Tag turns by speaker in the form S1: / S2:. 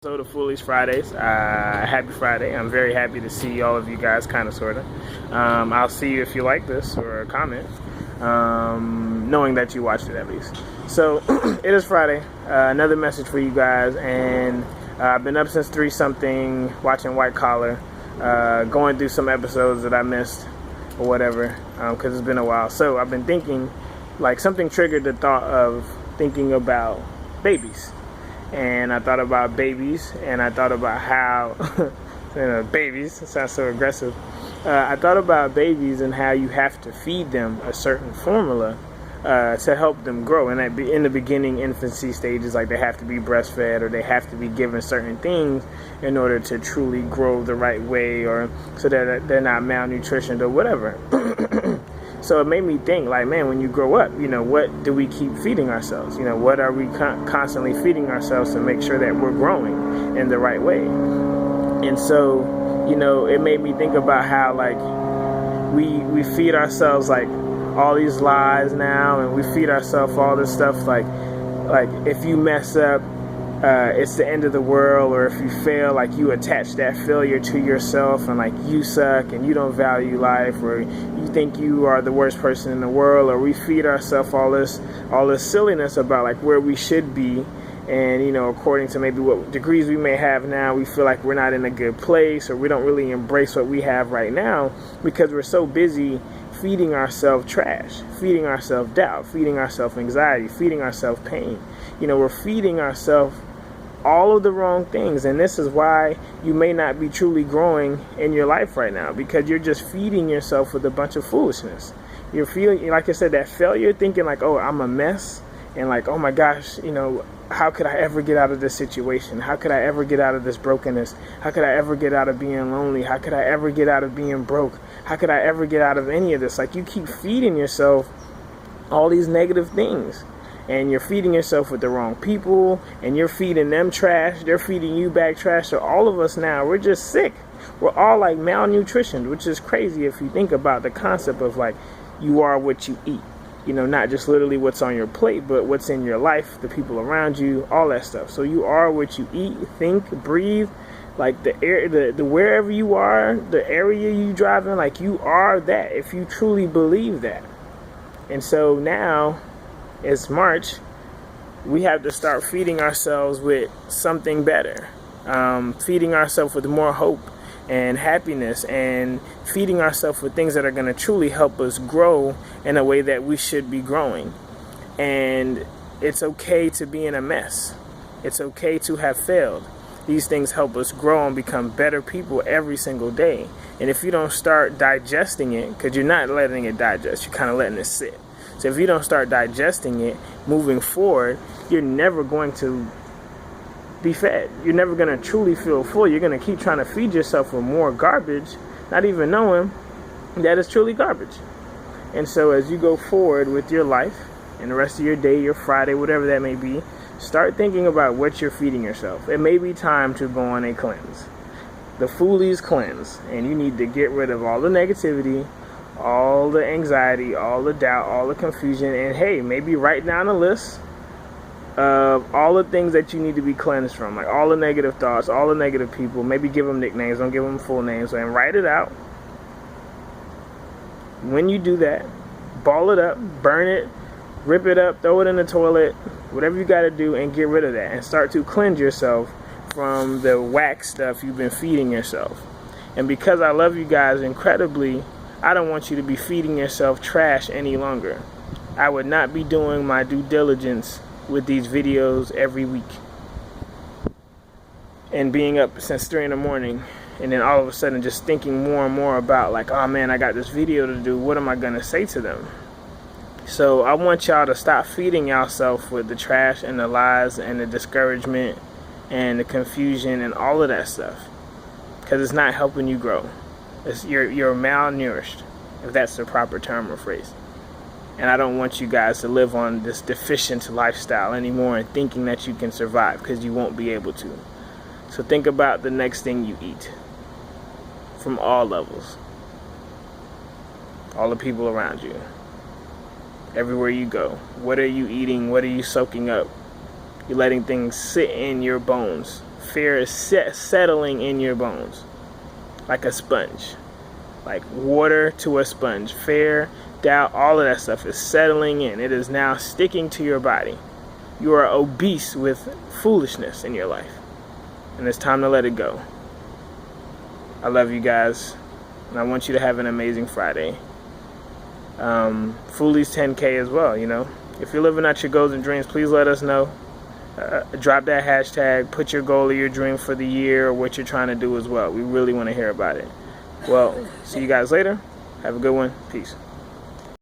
S1: So the Foolies Fridays, happy Friday. I'm very happy to see all of you guys, kind of, sort of. I'll see you if you like this or comment, knowing that you watched it at least. So it is Friday, another message for you guys, and I've been up since 3-something watching White Collar, going through some episodes that I missed or whatever, because it's been a while. So I've been thinking, like, something triggered the thought of thinking about babies. And I thought about babies, and I thought about how, babies, it sounds so aggressive. I thought about babies and how you have to feed them a certain formula to help them grow. And in the beginning infancy stages, like they have to be breastfed or they have to be given certain things in order to truly grow the right way, or so that they're not malnutritioned or whatever. So it made me think, like, man, when you grow up, what do we keep feeding ourselves? What are we constantly feeding ourselves to make sure that we're growing in the right way? And so, it made me think about how, like, we feed ourselves, like, all these lies now, and we feed ourselves all this stuff, like if you mess up, it's the end of the world, or if you fail, like, you attach that failure to yourself, and like you suck and you don't value life, or you think you are the worst person in the world. Or we feed ourselves all this silliness about, like, where we should be, and according to maybe what degrees we may have now, we feel like we're not in a good place, or we don't really embrace what we have right now because we're so busy feeding ourselves trash, feeding ourselves doubt, feeding ourselves anxiety, feeding ourselves pain. We're feeding ourselves all of the wrong things, and this is why you may not be truly growing in your life right now, because you're just feeding yourself with a bunch of foolishness. You're feeling, like I said, that failure, thinking like, oh, I'm a mess, and like, oh my gosh, how could I ever get out of this situation? How could I ever get out of this brokenness? How could I ever get out of being lonely? How could I ever get out of being broke? How could I ever get out of any of this? Like, you keep feeding yourself all these negative things. And you're feeding yourself with the wrong people, and you're feeding them trash. They're feeding you back trash. So all of us now, we're just sick. We're all like malnutritioned, which is crazy if you think about the concept of, like, you are what you eat. Not just literally what's on your plate, but what's in your life, the people around you, all that stuff. So you are what you eat, think, breathe. Like, the air, the wherever you are, the area you drive in, like, you are that, if you truly believe that. And so now, it's March, we have to start feeding ourselves with something better, feeding ourselves with more hope and happiness, and feeding ourselves with things that are going to truly help us grow in a way that we should be growing. And it's okay to be in a mess. It's okay to have failed. These things help us grow and become better people every single day. And if you don't start digesting it, because you're not letting it digest, you're kind of letting it sit. So if you don't start digesting it, moving forward, you're never going to be fed. You're never going to truly feel full. You're going to keep trying to feed yourself with more garbage, not even knowing that it's truly garbage. And so as you go forward with your life and the rest of your day, your Friday, whatever that may be, start thinking about what you're feeding yourself. It may be time to go on a cleanse. The Foolies cleanse. And you need to get rid of all the negativity, all the anxiety, all the doubt, all the confusion, and hey, maybe write down a list of all the things that you need to be cleansed from, like all the negative thoughts, all the negative people. Maybe give them nicknames, don't give them full names, and write it out. When you do that, ball it up, burn it, rip it up, throw it in the toilet, whatever you got to do, and get rid of that, and start to cleanse yourself from the whack stuff you've been feeding yourself. And because I love you guys incredibly, I don't want you to be feeding yourself trash any longer. I would not be doing my due diligence with these videos every week and being up since 3 in the morning, and then all of a sudden just thinking more and more about, like, oh man, I got this video to do. What am I going to say to them? So I want y'all to stop feeding yourself with the trash and the lies and the discouragement and the confusion and all of that stuff, because it's not helping you grow. You're malnourished, if that's the proper term or phrase. And I don't want you guys to live on this deficient lifestyle anymore and thinking that you can survive, because you won't be able to. So think about the next thing you eat, from all levels, all the people around you, everywhere you go. What are you eating? What are you soaking up? You're letting things sit in your bones Fear is settling in your bones like a sponge, like water to a sponge. Fear, doubt, all of that stuff is settling in. It is now sticking to your body. You are obese with foolishness in your life, and it's time to let it go. I love you guys, and I want you to have an amazing Friday. Foolies 10K as well, you know. If you're living out your goals and dreams, please let us know. Drop that hashtag, put your goal or your dream for the year or what you're trying to do as well. We really want to hear about it. Well, see you guys later. Have a good one. Peace.